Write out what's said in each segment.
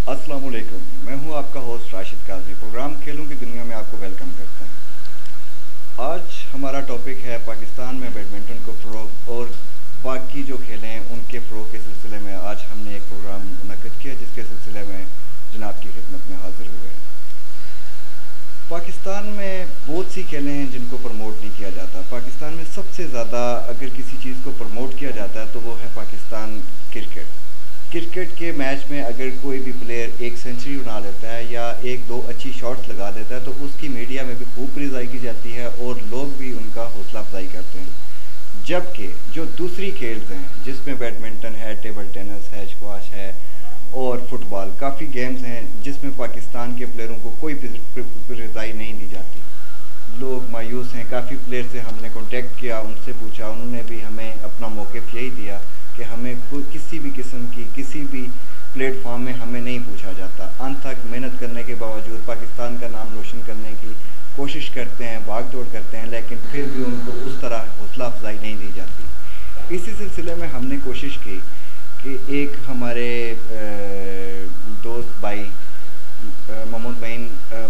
अस्सलाम वालेकुम, मैं हूं आपका होस्ट राशिद काज़मी। प्रोग्राम खेलों की दुनिया में आपको वेलकम करता हूं। आज हमारा टॉपिक है पाकिस्तान में बैडमिंटन को फ़रोग़ और बाकी जो खेलें हैं उनके फ़रोग़ के सिलसिले में आज हमने एक प्रोग्राम मुनक़्क़िद किया जिसके सिलसिले में जनाब की खिदमत में हाज़िर हुए। पाकिस्तान में बहुत सी खेलें हैं जिनको प्रमोट नहीं किया जाता। पाकिस्तान में सबसे ज़्यादा अगर किसी चीज़ को प्रमोट किया जाता है तो वो है पाकिस्तान क्रिकेट। क्रिकेट के मैच में अगर कोई भी प्लेयर एक सेंचुरी बना लेता है या एक दो अच्छी शॉट्स लगा देता है तो उसकी मीडिया में भी खूब प्रिज़ाई की जाती है और लोग भी उनका हौसला अफजाई करते हैं। जबकि जो दूसरी खेल्स हैं जिसमें बैडमिंटन है, टेबल टेनिस है, स्क्वाश है और फुटबॉल, काफ़ी गेम्स हैं जिसमें पाकिस्तान के प्लेयरों को कोई प्रिज़ाई नहीं दी जाती। लोग मायूस हैं। काफ़ी प्लेयर से हमने कॉन्टेक्ट किया, उनसे पूछा, उन्होंने भी हमें अपना मौक़िफ़ यही दिया कि हमें किसी भी किस्म की किसी भी प्लेटफॉर्म में हमें नहीं पूछा जाता। अंत तक मेहनत करने के बावजूद पाकिस्तान का नाम रोशन करने की कोशिश करते हैं, भाग दौड़ करते हैं, लेकिन फिर भी उनको उस तरह हौसला अफजाई नहीं दी जाती। इसी सिलसिले में हमने कोशिश की कि एक हमारे दोस्त भाई मोहम्मद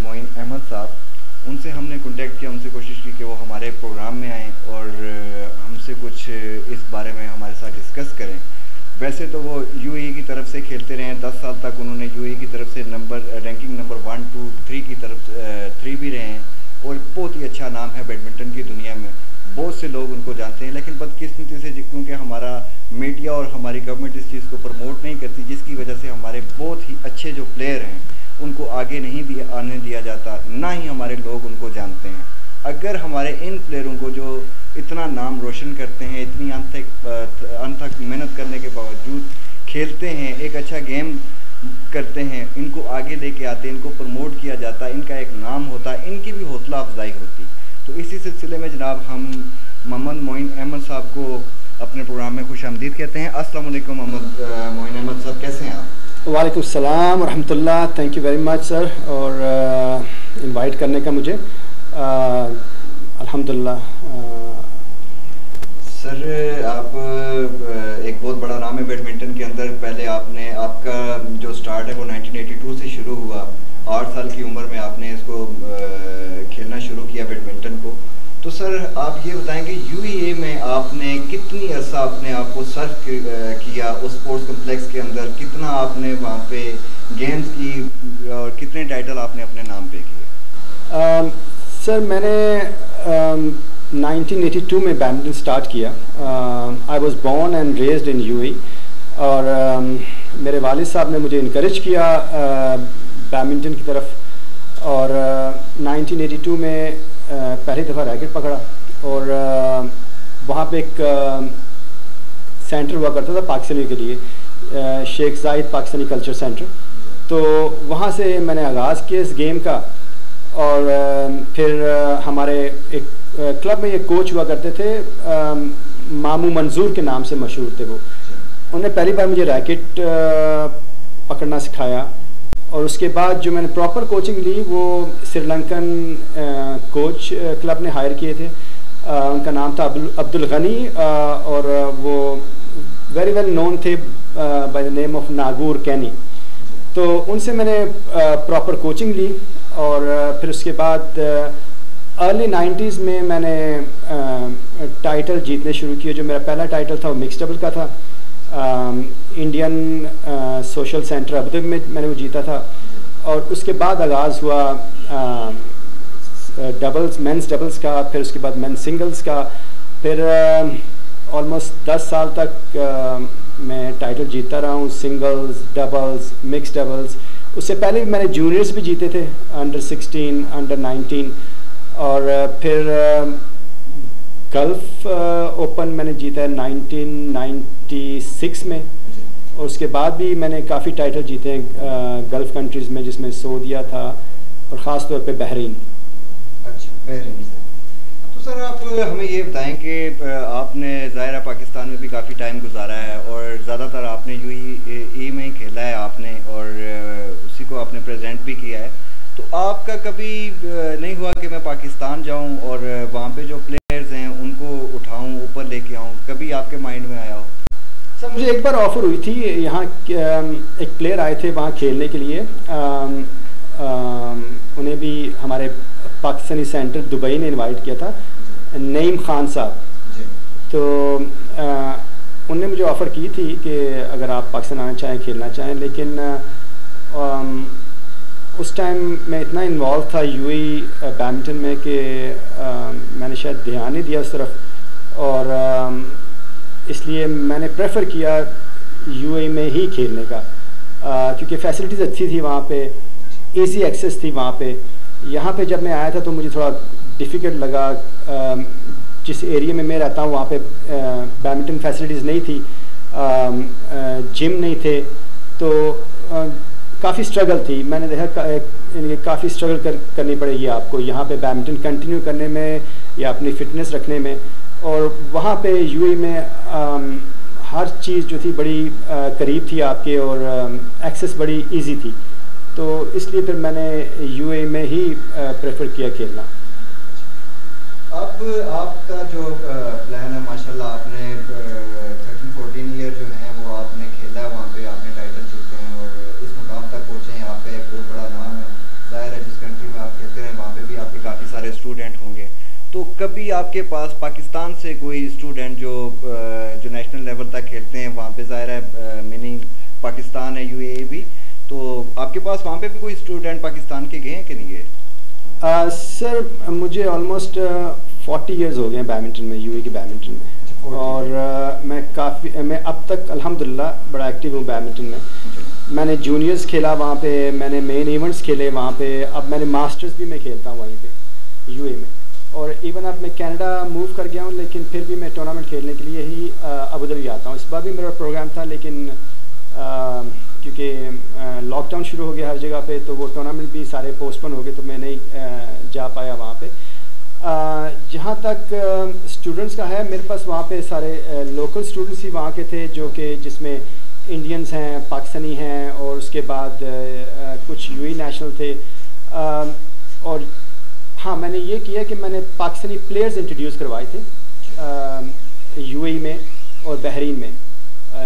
मोइन अहमद साहब, उनसे हमने कांटेक्ट किया, उनसे कोशिश की कि वो हमारे प्रोग्राम में आएँ और हमसे कुछ इस बारे में हमारे साथ डिस्कस करें। वैसे तो वो यूएई की तरफ से खेलते रहे हैं, 10 साल तक उन्होंने यूएई की तरफ से रैंकिंग नंबर 1, 2, 3 की तरफ 3 भी रहे हैं और बहुत ही अच्छा नाम है बैडमिंटन की दुनिया में। बहुत से लोग उनको जानते हैं, लेकिन बदकिस्मती से क्योंकि हमारा मीडिया और हमारी गवर्नमेंट इस चीज़ को प्रमोट नहीं करती, जिसकी वजह से हमारे बहुत ही अच्छे जो प्लेयर हैं उनको आगे नहीं आने दिया जाता, ना ही हमारे लोग उनको जानते हैं। अगर हमारे इन प्लेयरों को जो इतना नाम रोशन करते हैं, इतनी अंत तक मेहनत करने के बावजूद खेलते हैं, एक अच्छा गेम करते हैं, इनको आगे लेके आते हैं, इनको प्रमोट किया जाता, इनका एक नाम होता, इनकी भी हौसला अफजाई होती। तो इसी सिलसिले में जनाब हम मोहम्मद मोइन अहमद साहब को अपने प्रोग्राम में खुशामदीद कहते हैं। अस्सलाम वालेकुम मोहम्मद मोइन अहमद साहब, कैसे हैं आप? वालेकुम सलाम व रहमतुल्लाह। Thank you very much sir, और इनवाइट करने का मुझे। अल्हम्दुलिल्लाह। सर आप एक बहुत बड़ा नाम है बैडमिंटन के अंदर। पहले आपका जो स्टार्ट है वो 1982 से शुरू हुआ। 8 साल की उम्र में आपने इसको खेलना शुरू किया बैडमिंटन को। तो सर आप ये बताएं कि यूएई में आपने कितनी अर्सा अपने आप को सर्व किया उस स्पोर्ट्स कम्प्लेक्स के अंदर, कितना आपने वहाँ पे गेम्स की और कितने टाइटल आपने अपने नाम पे किए? सर मैंने 1982 में बैडमिंटन स्टार्ट किया। I was born and raised in UAE, और मेरे वालिद साहब ने मुझे इनकरेज किया बैडमिंटन की तरफ। और 1982 में पहली दफ़ा रैकेट पकड़ा, और वहाँ पे एक सेंटर हुआ करता था पाकिस्तानी के लिए, शेख जायद पाकिस्तानी कल्चर सेंटर। तो वहाँ से मैंने आगाज़ किया इस गेम का। और फिर हमारे एक क्लब में एक कोच हुआ करते थे, मामू मंजूर के नाम से मशहूर थे वो। उन्होंने पहली बार मुझे रैकेट पकड़ना सिखाया, और उसके बाद जो मैंने प्रॉपर कोचिंग ली वो श्रीलंकन कोच क्लब ने हायर किए थे। उनका नाम था अब्दुल गनी, और वो वेरी वेल नोन थे बाय द नेम ऑफ नागूर कैनी। तो उनसे मैंने प्रॉपर कोचिंग ली, और फिर उसके बाद अर्ली 90s में मैंने टाइटल जीतने शुरू किए। जो मेरा पहला टाइटल था वो मिक्स डबल का था, इंडियन सोशल सेंटर अबुधाबी में मैंने वो जीता था। और उसके बाद आगाज़ हुआ डबल्स, मेंस डबल्स का, फिर उसके बाद मेंस सिंगल्स का। फिर ऑलमोस्ट 10 साल तक मैं टाइटल जीतता रहा हूँ, सिंगल्स, डबल्स, मिक्स डबल्स। उससे पहले भी मैंने जूनियर्स भी जीते थे, अंडर 16, अंडर 19, और फिर गल्फ़ ओपन मैंने जीता है 1996 में। और उसके बाद भी मैंने काफ़ी टाइटल जीते हैं गल्फ़ कंट्रीज़ में, जिसमें सऊदीया था और ख़ास तौर पे बहरीन। अच्छा, बहरीन से। तो सर आप हमें ये बताएं कि आपने ज़ाहिर पाकिस्तान में भी काफ़ी टाइम गुजारा है और ज़्यादातर आपने यूएई में ही खेला है आपने, और उसी को आपने प्रेजेंट भी किया है। तो आपका कभी नहीं हुआ कि मैं पाकिस्तान जाऊं और वहाँ पे जो प्लेयर्स हैं उनको उठाऊं, ऊपर लेके आऊं? कभी आपके माइंड में आया हो? सर मुझे एक बार ऑफ़र हुई थी यहाँ, एक प्लेयर आए थे वहाँ खेलने के लिए, उन्हें भी हमारे पाकिस्तानी सेंटर दुबई ने इनवाइट किया था, नईम खान साहब। तो उनने मुझे ऑफ़र की थी कि अगर आप पाकिस्तान आना चाहें, खेलना चाहें, लेकिन उस टाइम मैं इतना इन्वॉल्व था यूएई बैडमिंटन में कि मैंने शायद ध्यान नहीं दिया उस तरफ, और इसलिए मैंने प्रेफर किया यूएई में ही खेलने का, क्योंकि फैसिलिटीज़ अच्छी थी वहाँ पे, इजी एक्सेस थी वहाँ पे। यहाँ पे जब मैं आया था तो मुझे थोड़ा डिफ़िकल्ट लगा, जिस एरिया में मैं रहता हूँ वहाँ पे बैडमिंटन फैसिलिटीज़ नहीं थी, जिम नहीं थे, तो काफ़ी स्ट्रगल थी। मैंने देखा काफ़ी स्ट्रगल करनी पड़ेगी आपको यहाँ पे बैडमिंटन कंटिन्यू करने में या अपनी फ़िटनेस रखने में, और वहाँ पे यूएई में हर चीज़ जो थी बड़ी करीब थी आपके, और एक्सेस बड़ी इजी थी, तो इसलिए फिर मैंने यूएई में ही प्रेफर किया खेलना। अब आपका जो प्लान है, माशाल्लाह आपने 13-14 ईयर जो है वो आपने खेला, वहाँ पे आपने टाइटल जीते हैं और इस मुकाम तक पहुँचे हैं। आपका एक बहुत बड़ा नाम है, ज़ाहिर है जिस कंट्री में आप खेलते हैं वहाँ पे भी आपके काफ़ी सारे स्टूडेंट होंगे। तो कभी आपके पास पाकिस्तान से कोई स्टूडेंट जो नेशनल लेवल तक खेलते हैं, वहाँ पे ज़ाहिर है मीनिंग पाकिस्तान है, यूएई भी, तो आपके पास वहाँ पे भी कोई स्टूडेंट पाकिस्तान के गए हैं कि नहीं गए? सर मुझे ऑलमोस्ट 40 इयर्स हो गए हैं बैडमिंटन में, यूएई के बैडमिंटन में, और मैं अब तक अल्हम्दुलिल्लाह बड़ा एक्टिव हूँ बैडमिंटन में। मैंने जूनियर्स खेला वहाँ पे, मैंने मेन इवेंट्स खेले वहाँ पे, अब मैंने मास्टर्स भी मैं खेलता हूँ वहीं पे यूएई में, और इवन अब मैं कनाडा मूव कर गया हूँ, लेकिन फिर भी मैं टूर्नामेंट खेलने के लिए ही अबू धाबी आता हूँ। इस बार भी मेरा प्रोग्राम था, लेकिन क्योंकि लॉकडाउन शुरू हो गया हर जगह पे, तो वो टूर्नामेंट भी सारे पोस्टपोन हो गए, तो मैं नहीं जा पाया वहाँ पे। जहाँ तक स्टूडेंट्स का है, मेरे पास वहाँ पे सारे लोकल स्टूडेंट्स ही वहाँ के थे, जो कि जिसमें इंडियंस हैं, पाकिस्तानी हैं, और उसके बाद कुछ यूएई नेशनल थे। और हाँ, मैंने ये किया कि मैंने पाकिस्तानी प्लेयर्स इंट्रोड्यूस करवाए थे यूएई में और बहरीन में,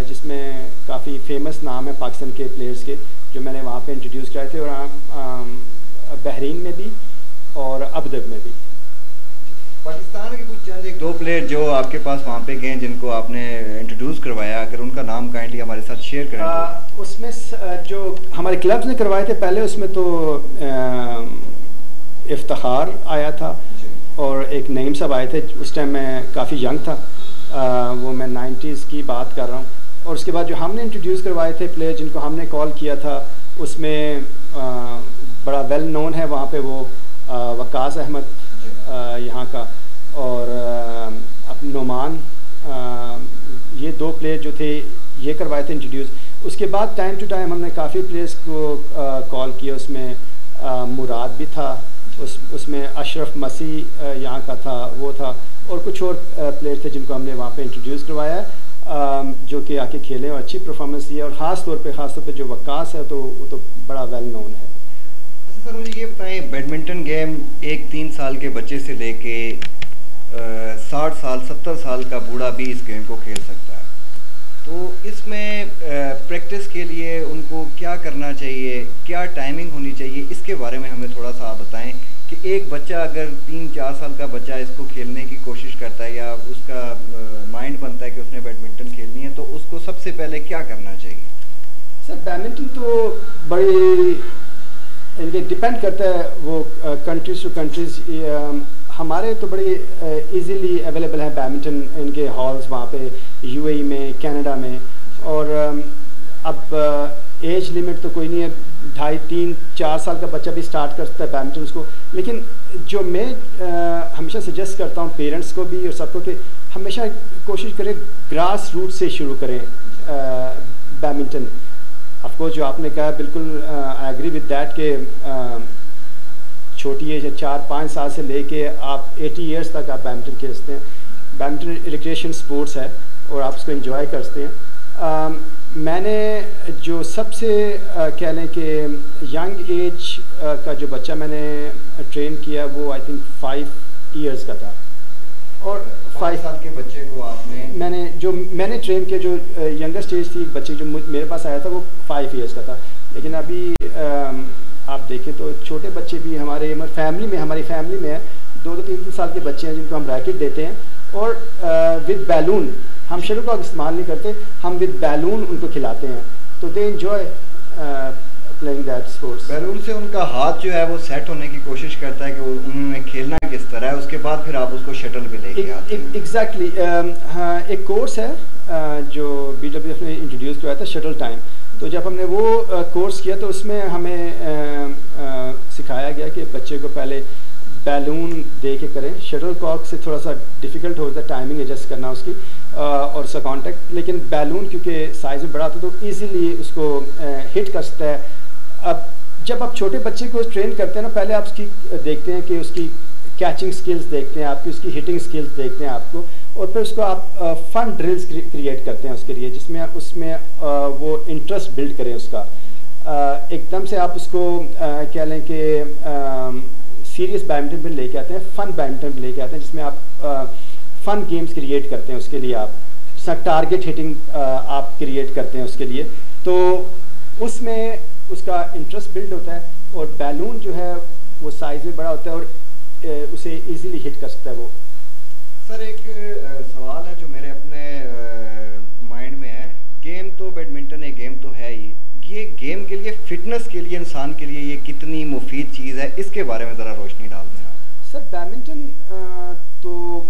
जिसमें काफ़ी फेमस नाम है पाकिस्तान के प्लेयर्स के, जो मैंने वहाँ पे इंट्रोड्यूस कराए थे, और बहरीन में भी और अबू धाबी में भी। पाकिस्तान के कुछ चंद एक दो प्लेयर जो आपके पास वहाँ पे गए, जिनको आपने इंट्रोड्यूस करवाया, अगर उनका नाम काइंडली हमारे साथ शेयर करें तो। उसमें जो हमारे क्लब्स ने करवाए थे पहले, उसमें तो इफ्तिखार आया था और एक नईम साहब आए थे। उस टाइम मैं काफ़ी यंग था, वो मैं 90s की बात कर रहा हूँ। और उसके बाद जो हमने इंट्रोड्यूस करवाए थे प्लेयर, जिनको हमने कॉल किया था, उसमें बड़ा वेल नोन है वहाँ पे वो वकास अहमद यहाँ का, और नोमान, ये दो प्लेयर जो थे ये करवाए थे इंट्रोड्यूस। उसके बाद टाइम टू टाइम हमने काफ़ी प्लेयर्स को कॉल किया, उसमें मुराद भी था, उसमें अशरफ मसीह यहाँ का था, वो था, और कुछ और प्लेयर थे जिनको हमने वहाँ पे इंट्रोड्यूस करवाया, जो कि आके खेले और अच्छी परफॉर्मेंस दी। और ख़ास तौर पे जो वकास है, तो वो तो बड़ा वेल नोन है। अच्छा सर, मुझे ये बताएं, बैडमिंटन गेम एक 3 साल के बच्चे से लेके 60 साल 70 साल का बूढ़ा भी इस गेम को खेल सकता है, तो इसमें प्रैक्टिस के लिए उनको क्या करना चाहिए, क्या टाइमिंग होनी चाहिए, इसके बारे में हमें थोड़ा सा आप बताएं कि एक बच्चा अगर 3-4 साल का बच्चा इसको खेलने की कोशिश करता है, या उसका माइंड बनता है कि उसने बैडमिंटन खेलनी है, तो उसको सबसे पहले क्या करना चाहिए? सर बैडमिंटन तो बड़ी इनके डिपेंड करता है, वो कंट्रीज़ टू कंट्रीज़। हमारे तो बड़ी इजीली अवेलेबल है बैडमिंटन, इनके हॉल्स वहाँ पे यूएई में, कनाडा में। और अब एज लिमिट तो कोई नहीं है, 2.5-3-4 साल का बच्चा भी स्टार्ट कर सकता है बैडमिंटन उसको। लेकिन जो मैं हमेशा सजेस्ट करता हूँ पेरेंट्स को भी और सबको, कि हमेशा कोशिश करें ग्रास रूट से शुरू करें बैडमिंटन। ऑफकोर्स जो आपने कहा बिल्कुल आई एग्री विद दैट, कि छोटी एज 4-5 साल से लेके आप 80 इयर्स तक आप बैडमिंटन खेल सकते हैं। बैडमिंटन रिक्रिएशन स्पोर्ट्स है और आप उसको एंजॉय कर सकते हैं। मैंने जो सबसे कह लें कि यंग एज का जो बच्चा मैंने ट्रेन किया, वो आई थिंक 5 इयर्स का था, और 5 साल के बच्चे को आपने मैंने ट्रेन के जो यंगर स्टेज थी बच्चे जो मेरे पास आया था वो 5 इयर्स का था, लेकिन अभी आप देखें तो छोटे बच्चे भी हमारी फैमिली में है, 2-3 साल के बच्चे हैं जिनको हम रैकेट देते हैं और विद बैलून, हम शटलकॉक इस्तेमाल नहीं करते, हम विद बैलून उनको खिलाते हैं, तो they enjoy playing that sports. Balloon से उनका हाथ जो है वो सेट होने की कोशिश करता है कि उन्होंने खेलना किस तरह है, उसके बाद फिर आप उसको शटल पे लेके आते हैं। एग्जैक्टली, हाँ, एक कोर्स है जो BWF ने इंट्रोड्यूस किया था, शटल टाइम। तो जब हमने वो कोर्स किया तो उसमें हमें सिखाया गया कि बच्चे को पहले बैलून दे के करें, शटलकॉक से थोड़ा सा डिफ़िकल्ट होता है टाइमिंग एडजस्ट करना उसकी और उसका कॉन्टैक्ट, लेकिन बैलून क्योंकि साइज़ में बड़ा था तो ईज़िली उसको हिट कर सकता है। अब जब आप छोटे बच्चे को ट्रेन करते हैं ना, पहले आप उसकी देखते हैं कि उसकी कैचिंग स्किल्स देखते हैं, आपकी उसकी हिटिंग स्किल्स देखते हैं आपको, और फिर उसको आप फन ड्रिल्स क्रिएट करते हैं उसके लिए, जिसमें उसमें वो इंटरेस्ट बिल्ड करें उसका। एकदम से आप उसको कह लें कि सीरियस बैडमिंटन पे लेके आते हैं, फन बैडमिंटन पे लेके आते हैं, जिसमें आप फन गेम्स क्रिएट करते हैं उसके लिए, आप टारगेट हिटिंग आप क्रिएट करते हैं उसके लिए, तो उसमें उसका इंटरेस्ट बिल्ड होता है और बैलून जो है वो साइज़ में बड़ा होता है और उसे इजीली हिट कर सकता है वो। सर एक सवाल है जो मेरे अपने माइंड में है, गेम तो बैडमिंटन एक गेम तो है ही, ये गेम के लिए, फिटनेस के लिए, इंसान के लिए ये कितनी मुफीद चीज़ है, इसके बारे में ज़रा रोशनी डाल दें आप। सर बैडमिंटन तो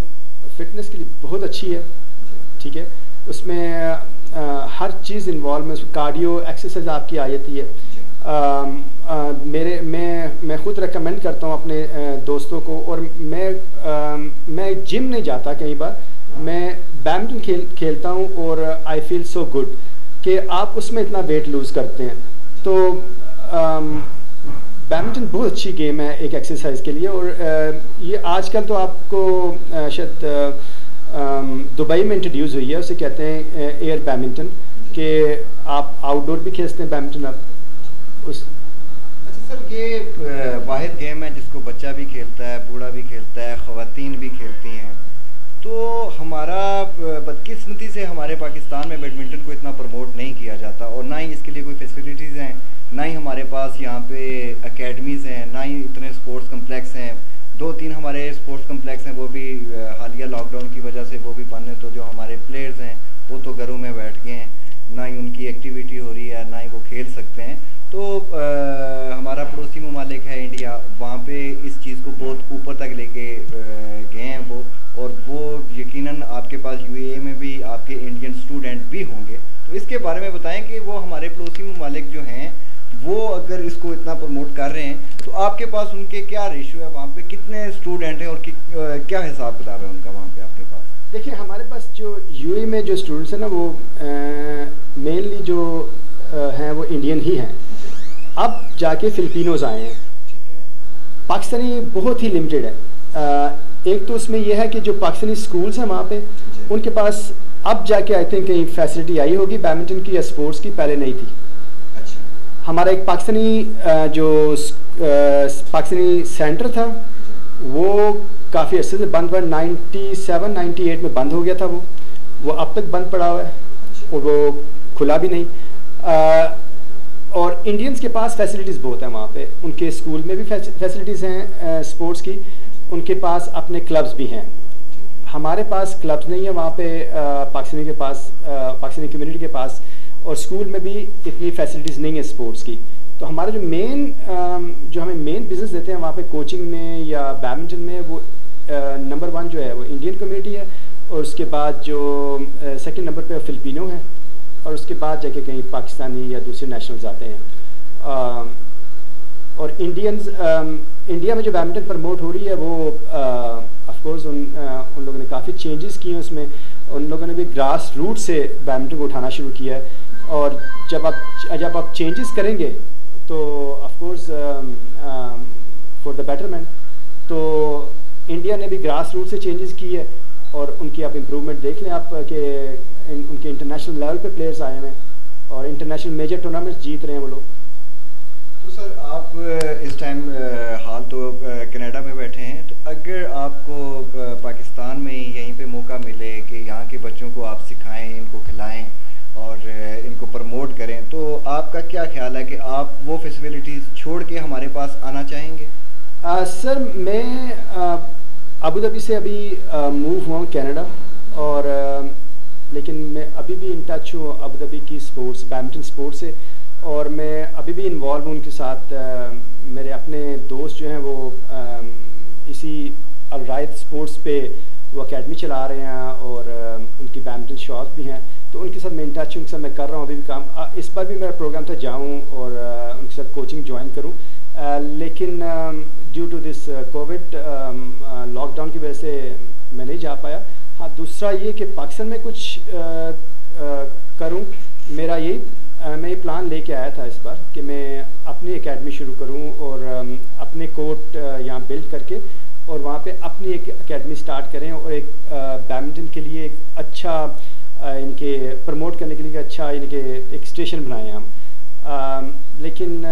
फिटनेस के लिए बहुत अच्छी है, ठीक है, उसमें हर चीज़ इन्वॉल्व है, कार्डियो एक्सरसाइज आपकी आ जाती है। मैं खुद रेकमेंड करता हूँ अपने दोस्तों को, और मैं जिम नहीं जाता, कई बार मैं बैडमिंटन खेलता हूँ और आई फील सो गुड कि आप उसमें इतना वेट लूज़ करते हैं। तो बैडमिंटन बहुत अच्छी गेम है एक एक्सरसाइज के लिए, और ये आजकल तो आपको शायद दुबई में इंट्रोड्यूस हुई है, उसे कहते हैं एयर बैडमिंटन, कि आप आउटडोर भी खेलते हैं बैडमिंटन आप उस। अच्छा सर, ये वाहिद गेम है जिसको बच्चा भी खेलता है, बूढ़ा भी खेलता है, ख़वातीन भी खेलती हैं, तो हमारा बदकिस्मती से हमारे पाकिस्तान में बैडमिंटन को इतना प्रमोट नहीं किया जाता, और ना ही इसके लिए कोई फैसिलिटीज़ हैं, ना ही हमारे पास यहाँ पे एकेडमीज़ हैं, ना ही इतने स्पोर्ट्स कम्प्लेक्स हैं। 2-3 हमारे स्पोर्ट्स कम्प्लेक्स हैं, वो भी हालिया लॉकडाउन की वजह से वो भी बंद हैं, तो जो हमारे प्लेयर्स हैं वो तो घरों में बैठ गए हैं, ना ही उनकी एक्टिविटी हो रही है, ना ही वो खेल सकते हैं। तो हमारा पड़ोसी ममालिक है इंडिया, वहाँ पे इस चीज़ को बहुत ऊपर तक लेके गए हैं वो, और वो यकीनन आपके पास UAE में भी आपके इंडियन स्टूडेंट भी होंगे, तो इसके बारे में बताएं कि वो हमारे पड़ोसी ममालिक जो हैं वो अगर इसको इतना प्रमोट कर रहे हैं, तो आपके पास उनके क्या रेशियो है, वहाँ पे कितने स्टूडेंट हैं और क्या हिसाब किताब है उनका वहाँ पे आपके पास? देखिए हमारे पास जो UAE में जो स्टूडेंट्स हैं ना, वो मेनली जो हैं वो इंडियन ही हैं, अब जाके फिलिपिनोज आए हैं, पाकिस्तानी बहुत ही लिमिटेड है। एक तो उसमें यह है कि जो पाकिस्तानी स्कूल्स हैं वहाँ पे उनके पास अब जाके आई थिंक कहीं फैसिलिटी आई होगी बैडमिंटन की या स्पोर्ट्स की, पहले नहीं थी। अच्छा। हमारा एक पाकिस्तानी जो पाकिस्तानी सेंटर था वो काफ़ी अर्से से बंद हुआ, 97-98 में बंद हो गया था वो अब तक बंद पड़ा हुआ है और वो खुला भी नहीं। और इंडियंस के पास फैसिलिटीज़ बहुत हैं वहाँ पे, उनके स्कूल में भी फैसिलिटीज़ हैं स्पोर्ट्स की, उनके पास अपने क्लब्स भी हैं। हमारे पास क्लब्स नहीं है वहाँ पे पाकिस्तानी के पास, पाकिस्तानी कम्युनिटी के पास, और स्कूल में भी इतनी फैसिलिटीज़ नहीं है स्पोर्ट्स की। तो हमारा जो हमें मेन बिजनेस देते हैं वहाँ पे कोचिंग में या बैडमिंटन में, वो नंबर 1 जो है वो इंडियन कम्युनिटी है, और उसके बाद जो सेकंड नंबर पे फिलिपिनो है, और उसके बाद जाके कहीं पाकिस्तानी या दूसरे नेशनल्स आते हैं। और इंडिया में जो बैडमिंटन प्रमोट हो रही है वो ऑफ कोर्स उन लोगों ने काफ़ी चेंजेस किए हैं उसमें, उन लोगों ने भी ग्रास रूट से बैडमिंटन को उठाना शुरू किया है, और जब आप चेंजेस करेंगे तो of course for the betterment, तो इंडिया ने भी ग्रास रूट से चेंजेस की है, और उनकी आप इम्प्रूवमेंट देख लें आप कि उनके इंटरनेशनल लेवल पे प्लेयर्स आए हैं और इंटरनेशनल मेजर टूर्नामेंट्स जीत रहे हैं वो लोग। तो सर आप इस टाइम हाल तो कनाडा में बैठे हैं, तो अगर आपको पाकिस्तान पाकिस्तान में यहीं पे मौका मिले कि यहाँ के बच्चों को आप सिखाएं, इनको खिलाएं और इनको प्रमोट करें, तो आपका क्या ख्याल है कि आप वो फैसिलिटीज़ छोड़ के हमारे पास आना चाहेंगे? सर मैं अबू धाबी से अभी मूव हुआ हूँ कनाडा, और लेकिन मैं अभी भी इन टच हूँ अबू धाबी की स्पोर्ट्स, बैडमिंटन स्पोर्ट्स से, और मैं अभी भी इन्वॉल्व हूँ उनके साथ। मेरे अपने दोस्त जो हैं वो इसी अलराइद स्पोर्ट्स पे वो एकेडमी चला रहे हैं, और उनकी बैडमिंटन शॉप भी हैं, तो उनके साथ मैं इन टच हूँ, उनके साथ मैं कर रहा हूँ अभी भी काम। इस पर भी मेरा प्रोग्राम था जाऊँ और उनके साथ कोचिंग ज्वाइन करूँ, लेकिन due to this COVID lockdown की वजह से मैं नहीं जा पाया। हाँ, दूसरा ये कि पाकिस्तान में कुछ करूँ, मेरा यही मैं ये प्लान लेके आया था इस बार कि मैं अपनी एकेडमी शुरू करूँ और अपने कोर्ट यहाँ बिल्ड करके और वहाँ पे अपनी एक एकेडमी स्टार्ट करें, और एक बैडमिंटन के लिए एक अच्छा इनके प्रमोट करने के लिए अच्छा इनके एक स्टेशन बनाए हम। लेकिन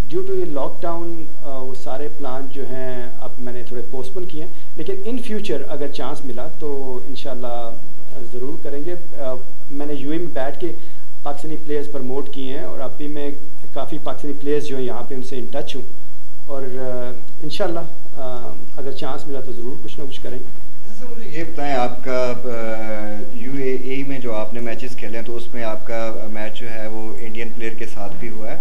ड्यू टू ये लॉकडाउन वो सारे प्लान जो हैं अब मैंने थोड़े पोस्टपोन किए हैं, लेकिन इन फ्यूचर अगर चांस मिला तो इंशाल्लाह ज़रूर करेंगे। मैंने यूएई में बैठ के पाकिस्तानी प्लेयर्स प्रमोट किए हैं, और अभी मैं काफ़ी पाकिस्तानी प्लेयर्स जो हैं यहाँ पे उनसे इन टच हूँ, और इंशाल्लाह अगर चांस मिला तो ज़रूर कुछ ना कुछ करेंगे। सर मुझे ये बताएं, आपका यूएई में जो आपने मैचेस खेले हैं तो उसमें आपका मैच जो है वो इंडियन प्लेयर के साथ भी हुआ है।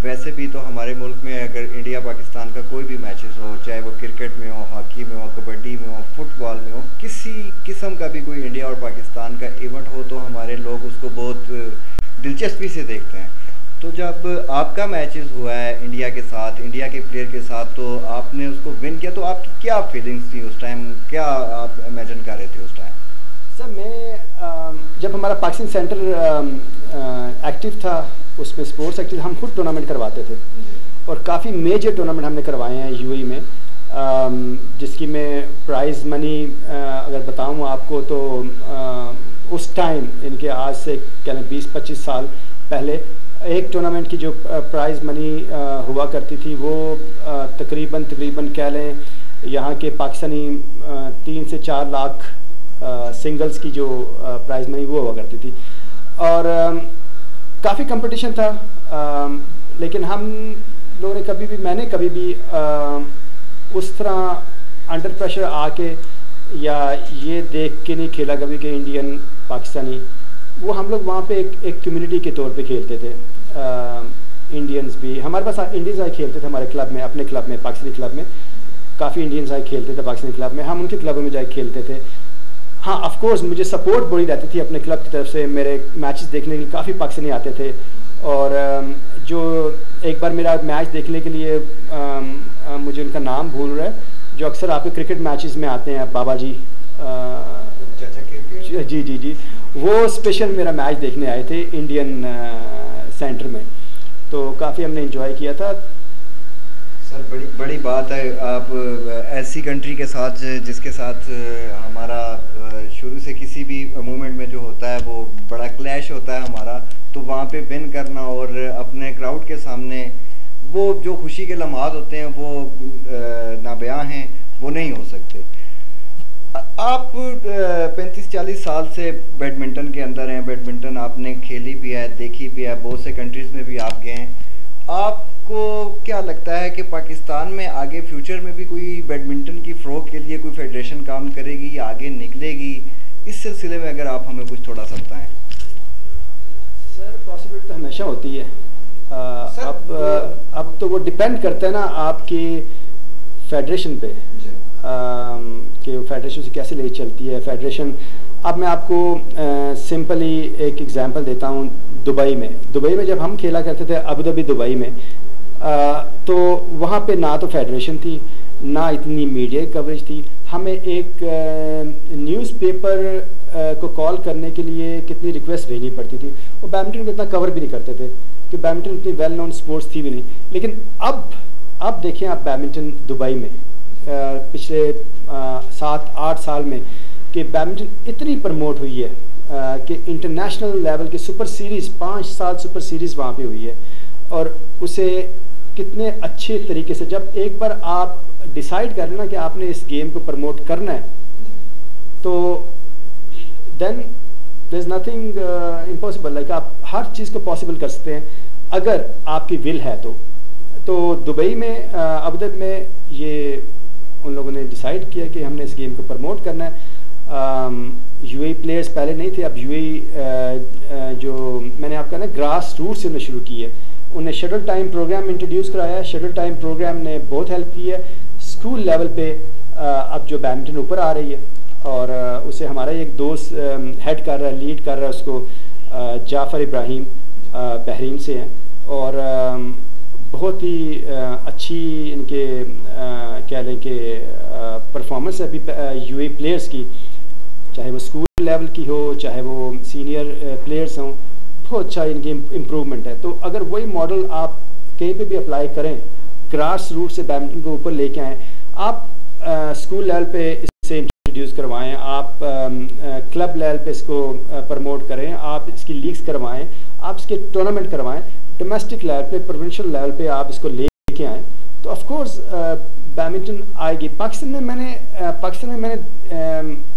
वैसे भी तो हमारे मुल्क में अगर इंडिया पाकिस्तान का कोई भी मैचेस हो, चाहे वो क्रिकेट में हो, हॉकी में हो, कबड्डी में हो, फुटबॉल में हो, किसी किस्म का भी कोई इंडिया और पाकिस्तान का इवेंट हो तो हमारे लोग उसको बहुत दिलचस्पी से देखते हैं। तो जब आपका मैचेस हुआ है इंडिया के साथ, इंडिया के प्लेयर के साथ, तो आपने उसको विन किया, तो आपकी क्या फीलिंग्स थी उस टाइम, क्या आप इमेजिन कर रहे थे उस टाइम? सर मैं जब हमारा पाकिस्तान सेंटर एक्टिव था, उसमें स्पोर्ट्स एक्टिव, हम खुद टूर्नामेंट करवाते थे, और काफ़ी मेजर टूर्नामेंट हमने करवाए हैं यूएई में, जिसकी मैं प्राइज़ मनी अगर बताऊं आपको तो उस टाइम इनके आज से कह लें 20-25 साल पहले एक टूर्नामेंट की जो प्राइज़ मनी हुआ करती थी वो तकरीबन कह लें यहाँ के पाकिस्तानी 3 से 4 लाख सिंगल्स की जो प्राइज़ मनी वो हुआ करती थी, और काफ़ी कंपटीशन था। लेकिन हम लोगों ने मैंने कभी भी उस तरह अंडर प्रेशर आके या ये देख के नहीं खेला कभी कि इंडियन पाकिस्तानी, वो हम लोग वहाँ पे एक कम्युनिटी के तौर पे खेलते थे। इंडियंस भी हमारे पास इंडियंस आए खेलते थे हमारे क्लब में, अपने क्लब में, पाकिस्तानी क्लब में काफ़ी इंडियंस आए खेलते थे पाकिस्तानी क्लब में, हम उनके क्लबों में जाए खेलते थे। हाँ, ऑफ कोर्स मुझे सपोर्ट बड़ी रहती थी अपने क्लब की तरफ से, मेरे मैचेस देखने के लिए काफ़ी पाकिस्तानी आते थे, और जो एक बार मेरा मैच देखने के लिए मुझे उनका नाम भूल रहा है, जो अक्सर आपके क्रिकेट मैचेस में आते हैं, बाबा जी, जी, वो स्पेशल मेरा मैच देखने आए थे इंडियन सेंटर में, तो काफ़ी हमने एंजॉय किया था। सर बड़ी बात है, आप ऐसी कंट्री के साथ जिसके साथ हमारा शुरू से किसी भी मूवमेंट में जो होता है वो बड़ा क्लैश होता है हमारा, तो वहाँ पे विन करना और अपने क्राउड के सामने वो जो खुशी के लम्हात होते हैं वो नाबयां हैं, वो नहीं हो सकते। आप 35-40 साल से बैडमिंटन के अंदर हैं, बैडमिंटन आपने खेली भी है, देखी भी है, बहुत से कंट्रीज़ में भी आप गए हैं। आपको क्या लगता है कि पाकिस्तान में आगे फ्यूचर में भी कोई बैडमिंटन की फ़रोग के लिए कोई फेडरेशन काम करेगी या आगे निकलेगी? इस सिलसिले में अगर आप हमें कुछ थोड़ा सा बताएं। सर पॉसिबिलिटी तो हमेशा होती है, अब तो वो डिपेंड करता है ना आपकी फेडरेशन पे, कि फेडरेशन से कैसे ले चलती है फेडरेशन। अब मैं आपको सिंपली एक एग्जांपल देता हूँ। दुबई में जब हम खेला करते थे अबू धाबी दुबई में, तो वहाँ पे ना तो फेडरेशन थी, ना इतनी मीडिया कवरेज थी। हमें एक न्यूज़पेपर को कॉल करने के लिए कितनी रिक्वेस्ट भेजनी पड़ती थी, वो बैडमिंटन को इतना कवर भी नहीं करते थे कि बैडमिंटन इतनी वेल नोन स्पोर्ट्स थी भी नहीं। लेकिन अब देखें आप बैडमिंटन दुबई में पिछले 7-8 साल में कि बैडमिंटन इतनी प्रमोट हुई है कि इंटरनेशनल लेवल की सुपर सीरीज़ 5-7 सुपर सीरीज़ वहाँ पे हुई है, और उसे कितने अच्छे तरीके से जब एक बार आप डिसाइड कर लेना कि आपने इस गेम को प्रमोट करना है, तो then there is nothing impossible, like आप हर चीज़ को पॉसिबल कर सकते हैं अगर आपकी विल है तो दुबई में अबुधाबी में ये उन लोगों ने डिसाइड किया कि हमने इस गेम को प्रमोट करना है। यूएई प्लेयर्स पहले नहीं थे, अब यूएई जो मैंने आपका ना ग्रास रूट से उन्हें शुरू की है, उन्हें शटल टाइम प्रोग्राम इंट्रोड्यूस कराया। शटल टाइम प्रोग्राम ने बहुत हेल्प की है। स्कूल लेवल पे अब जो बैडमिंटन ऊपर आ रही है और उसे हमारा एक दोस्त हेड कर रहा है, लीड कर रहा है उसको, जाफ़र इब्राहिम बहरीन से हैं और बहुत ही अच्छी इनके कह लें कि परफॉर्मेंस है अभी यूएई प्लेयर्स की, चाहे वो स्कूल लेवल की हो चाहे वो सीनियर प्लेयर्स हों, बहुत अच्छा इनकी इम्प्रूवमेंट है। तो अगर वही मॉडल आप कहीं पे भी अप्लाई करें, ग्रास रूट से बैडमिंटन को ऊपर लेके आएँ, आप स्कूल लेवल पे इसे इंट्रोड्यूस करवाएं, आप क्लब लेवल पे इसको प्रमोट करें, आप इसकी लीग्स करवाएं, आप इसके टूर्नामेंट करवाएं, डोमेस्टिक लेवल पे प्रोविंशियल लेवल पे आप इसको लेके आएँ, तो ऑफ कोर्स बैडमिंटन आएगी। पाकिस्तान में मैंने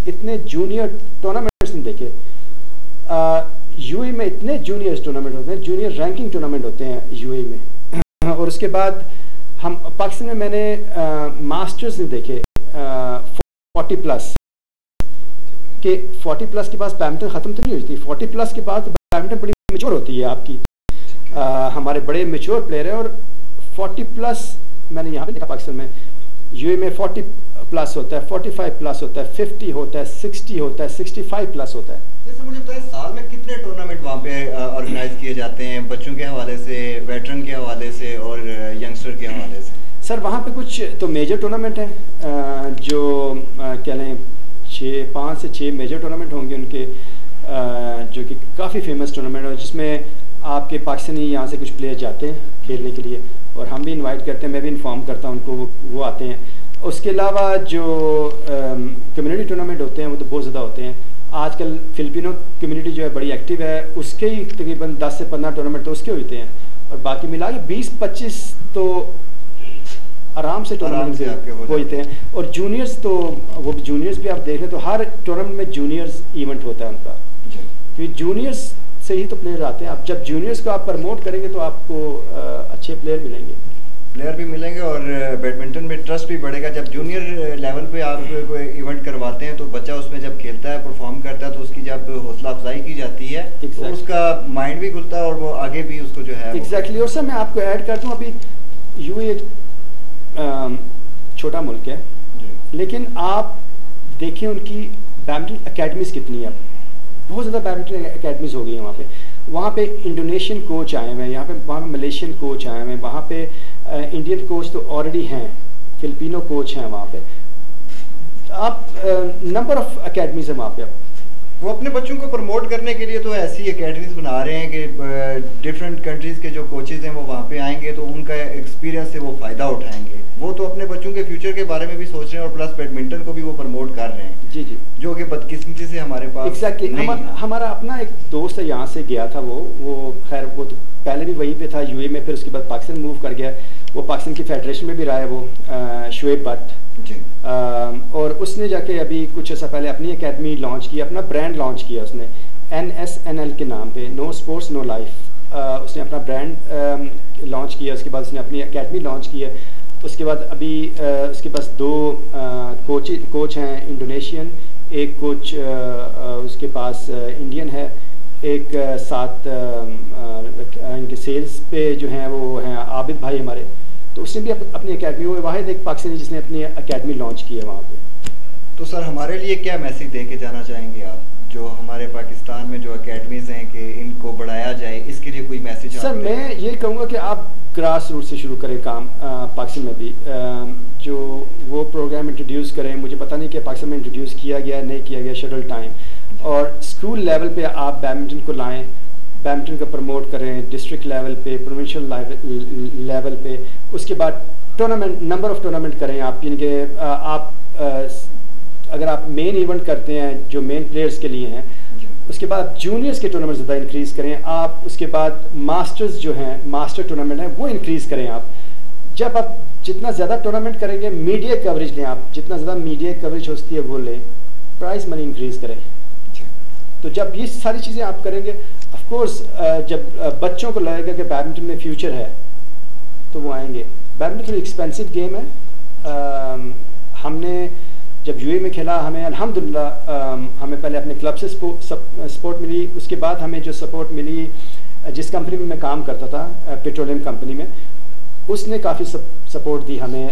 इतने जूनियर टूर्नामेंट्स नहीं देखे। यूएई में इतने जूनियर टूर्नामेंट होते हैं, जूनियर रैंकिंग टूर्नामेंट होते हैं यूएई में। और उसके बाद हम पाकिस्तान में मैंने मास्टर्स नहीं देखे 40+ के 40+ के पास बैडमिंटन ख़त्म तो नहीं होती, 40+ के बाद बैडमिंटन बड़ी मेच्योर होती है आपकी। हमारे बड़े मेच्योर प्लेयर हैं और 40+ मैंने यहाँ पे देखा पाकिस्तान में, यूएई में 40+ होता है, 45+ होता है, 50 होता है, 60 होता है, 65+ होता है। जैसे मुझे बताइए साल में कितने टूर्नामेंट वहाँ पे ऑर्गेनाइज किए जाते हैं, बच्चों के हवाले से, वेटरन के हवाले से और यंगस्टर के हवाले से? सर वहाँ पे कुछ तो मेजर टूर्नामेंट हैं जो कह लें 5 से 6 मेजर टूर्नामेंट होंगे उनके, जो कि काफ़ी फेमस टूर्नामेंट है, जिसमें आपके पाकिस्तानी यहाँ से कुछ प्लेयर जाते हैं खेलने के लिए और हम भी इनवाइट करते हैं, मैं भी इन्फॉर्म करता हूँ उनको, वो आते हैं। उसके अलावा जो कम्युनिटी टूर्नामेंट होते हैं वो तो बहुत ज़्यादा होते हैं। आजकल फिलिपिनो कम्युनिटी जो है बड़ी एक्टिव है, उसके ही तकरीबन 10 से 15 टूर्नामेंट तो उसके होते हैं और बाकी मिला के 20-25 तो आराम से टूर्नामेंट होते हैं। और जूनियर्स तो वो जूनियर्स भी आप देख लें तो हर टूर्नामेंट में जूनियर्स इवेंट होता है उनका, क्योंकि जूनियर्स से ही तो प्लेयर आते हैं। आप जब जूनियर्स को आप प्रमोट करेंगे तो आपको अच्छे प्लेयर भी मिलेंगे और बैडमिंटन में ट्रस्ट भी बढ़ेगा। जब जूनियर लेवल पे आप कोई इवेंट करवाते हैं तो बच्चा उसमें जब खेलता है, परफॉर्म करता है, तो उसकी जब हौसला अफजाई की जाती है तो उसका माइंड भी खुलता है और वो आगे भी उसको जो है एग्जैक्टली। और सर मैं आपको ऐड करता हूँ, अभी यूएई एक छोटा मुल्क है लेकिन आप देखिए उनकी बैडमिंटन अकेडमीज़ कितनी है, बहुत ज़्यादा बैडमिंटन अकेडमीज़ हो गई हैं वहाँ पे इंडोनेशियन कोच आए हुए हैं, वहाँ पे मलेशियन कोच आए हुए हैं, वहाँ पे इंडियन कोच तो ऑलरेडी हैं, फिलिपिनो कोच हैं वहाँ पे, आप नंबर ऑफ अकेडमीज़ हैं वहाँ पे। वो अपने बच्चों को प्रमोट करने के लिए तो ऐसी एकेडमीज बना रहे हैं कि डिफरेंट कंट्रीज़ के जो कोचेज़ हैं वो वहाँ पे आएंगे तो उनका एक्सपीरियंस से वो फ़ायदा उठाएंगे। वो तो अपने बच्चों के फ्यूचर के बारे में भी सोच रहे हैं और प्लस बैडमिंटन को भी वो प्रमोट कर रहे हैं। जी, जो कि बदकिस्मती से हमारे पास एग्जैक्टली हमारा अपना एक दोस्त है यहाँ से गया था, वो खैर वो तो पहले भी वहीं पे था यूएई में, फिर उसके बाद पाकिस्तान मूव कर गया। वो पाकिस्तान की फेडरेशन में भी रहा है वो, शुएब भट्ट जी। और उसने जाके अभी कुछ ऐसा पहले अपनी एकेडमी लॉन्च की, अपना ब्रांड लॉन्च किया उसने NSNL के नाम पे, नो स्पोर्ट्स नो लाइफ। उसने अपना ब्रांड लॉन्च किया, उसके बाद उसने अपनी एकेडमी लॉन्च की है। उसके बाद अभी उसके पास 2 कोच हैं इंडोनेशियन, एक कोच उसके पास इंडियन है, एक साथ इनके सेल्स पे जो हैं वो हैं आबिद भाई हमारे, तो उसने भी अपनी एकेडमी, वो वाहिद एक पाकिस्तानी जिसने अपनी एकेडमी लॉन्च की है वहाँ पे। तो सर हमारे लिए क्या मैसेज दे के जाना चाहेंगे आप, जो हमारे पाकिस्तान में जो एकेडमीज हैं कि इनको बढ़ाया जाए, इसके लिए कोई मैसेज? सर मैं ये कहूँगा कि आप ग्रास रूट से शुरू करें काम, पाकिस्तान में भी जो वो प्रोग्राम इंट्रोड्यूस करें। मुझे पता नहीं कि पाकिस्तान में इंट्रोड्यूस किया गया नहीं किया गया शटल टाइम, और स्कूल लेवल पे आप बैडमिंटन को लाएं, बैडमिंटन का प्रमोट करें डिस्ट्रिक्ट लेवल पे, प्रोविंशियल लेवल पे। उसके बाद टूर्नामेंट, नंबर ऑफ टूर्नामेंट करें आप, यानी कि आप अगर आप मेन इवेंट करते हैं जो मेन प्लेयर्स के लिए हैं, उसके बाद जूनियर्स के टूर्नामेंट ज़्यादा इंक्रीज़ करें आप। उसके बाद मास्टर्स जो हैं, मास्टर टूर्नामेंट हैं, वो इंक्रीज़ करें आप। जब आप जितना ज़्यादा टूर्नामेंट करेंगे, मीडिया कवरेज लें आप, जितना ज़्यादा मीडिया कवरेज होती है वो लें, प्राइज़ मनी इंक्रीज़ करें। तो जब ये सारी चीज़ें आप करेंगे, ऑफ कोर्स जब बच्चों को लगेगा कि बैडमिंटन में फ्यूचर है तो वो आएंगे। बैडमिंटन थोड़ी एक्सपेंसिव गेम है। हमने जब यूएई में खेला, हमें अल्हम्दुलिल्लाह हमें पहले अपने क्लब से सपोर्ट मिली, उसके बाद हमें जो सपोर्ट मिली जिस कंपनी में मैं काम करता था, पेट्रोलियम कंपनी में, उसने काफ़ी सपोर्ट दी हमें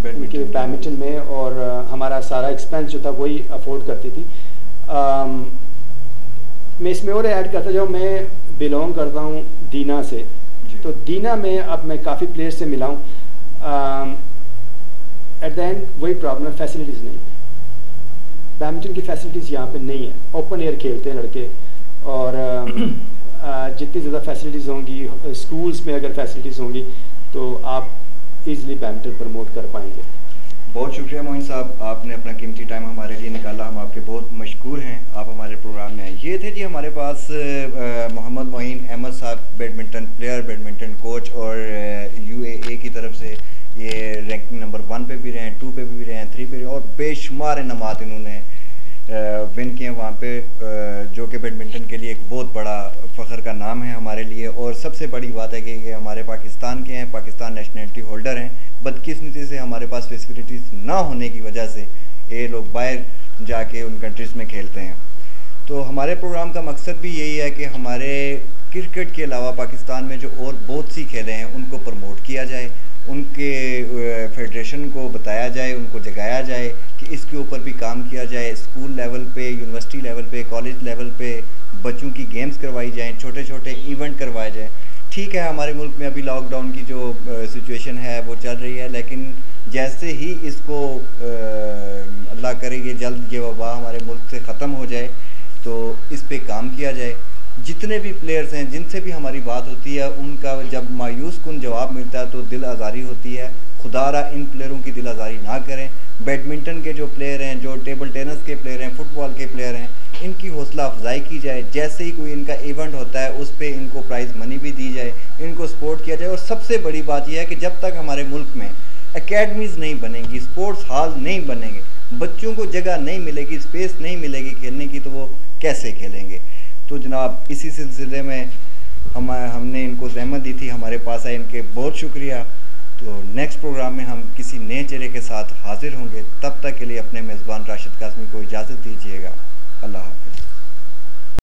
बैडमिंटन में, और हमारा सारा एक्सपेंस जो था वही अफोर्ड करती थी। मैं इसमें और ऐड करता जाऊँ, मैं बिलोंग करता हूँ दीना से, तो दीना में अब मैं काफ़ी प्लेयर्स से मिला हूँ। एट द एंड वही प्रॉब्लम है, फैसिलिटीज़ नहीं है। बैडमिंटन की फैसिलिटीज़ यहाँ पे नहीं है। ओपन एयर खेलते हैं लड़के, और जितनी ज़्यादा फैसिलिटीज़ होंगी, स्कूल्स में अगर फैसिलिटीज़ होंगी तो आप इजीली बैडमिंटन प्रमोट कर पाएंगे। बहुत शुक्रिया मोइन साहब, आपने अपना कीमती टाइम हमारे लिए निकाला, हम आपके बहुत मशकूर हैं, आप हमारे प्रोग्राम में आए। ये थे जी हमारे पास मोहम्मद मोइन अहमद साहब, बैडमिंटन प्लेयर, बैडमिंटन कोच, और यूएई की तरफ से ये रैंकिंग नंबर 1 पे भी रहे हैं, 2 पे भी रहे हैं, 3 पे, और बेशुमार इनामात इन्होंने विन किए वहाँ पे, जो कि बैडमिंटन के लिए एक बहुत बड़ा फ़ख्र का नाम है हमारे लिए। और सबसे बड़ी बात है कि ये हमारे पाकिस्तान के हैं, पाकिस्तान नेशनलिटी होल्डर हैं। बदकिस्मती से हमारे पास फैसिलिटीज़ ना होने की वजह से ये लोग बाहर जाके उन कंट्रीज़ में खेलते हैं। तो हमारे प्रोग्राम का मकसद भी यही है कि हमारे क्रिकेट के अलावा पाकिस्तान में जो और बहुत सी खेलें हैं उनको प्रमोट किया जाए, उनके फेडरेशन को बताया जाए, उनको जगाया जाए कि इसके ऊपर भी काम किया जाए। स्कूल लेवल पे, यूनिवर्सिटी लेवल पे, कॉलेज लेवल पे बच्चों की गेम्स करवाई जाएं, छोटे छोटे इवेंट करवाए जाएं। ठीक है, हमारे मुल्क में अभी लॉकडाउन की जो सिचुएशन है वो चल रही है, लेकिन जैसे ही इसको अल्लाह करे कि जल्द ये वबा हमारे मुल्क से ख़त्म हो जाए तो इस पे काम किया जाए। जितने भी प्लेयर्स हैं जिनसे भी हमारी बात होती है, उनका जब मायूस कुन जवाब मिलता है तो दिल आज़ारी होती है। खुदारा इन प्लेयरों की दिल आज़ारी ना करें। बैडमिंटन के जो प्लेयर हैं, जो टेबल टेनिस के प्लेयर हैं, फुटबॉल के प्लेयर हैं, इनकी हौसला अफजाई की जाए। जैसे ही कोई इनका इवेंट होता है उस पर इनको प्राइज़ मनी भी दी जाए, इनको सपोर्ट किया जाए। और सबसे बड़ी बात यह है कि जब तक हमारे मुल्क में एकेडमीज़ नहीं बनेंगी, स्पोर्ट्स हॉल नहीं बनेंगे, बच्चों को जगह नहीं मिलेगी, स्पेस नहीं मिलेगी खेलने की, तो वो कैसे खेलेंगे। तो जनाब इसी सिलसिले में हमने इनको ज़हमत दी थी, हमारे पास आए, इनके बहुत शुक्रिया। तो नेक्स्ट प्रोग्राम में हम किसी नए चेहरे के साथ हाजिर होंगे। तब तक के लिए अपने मेज़बान राशिद काज़मी को इजाज़त दीजिएगा। अल्लाह हाफ़िज़।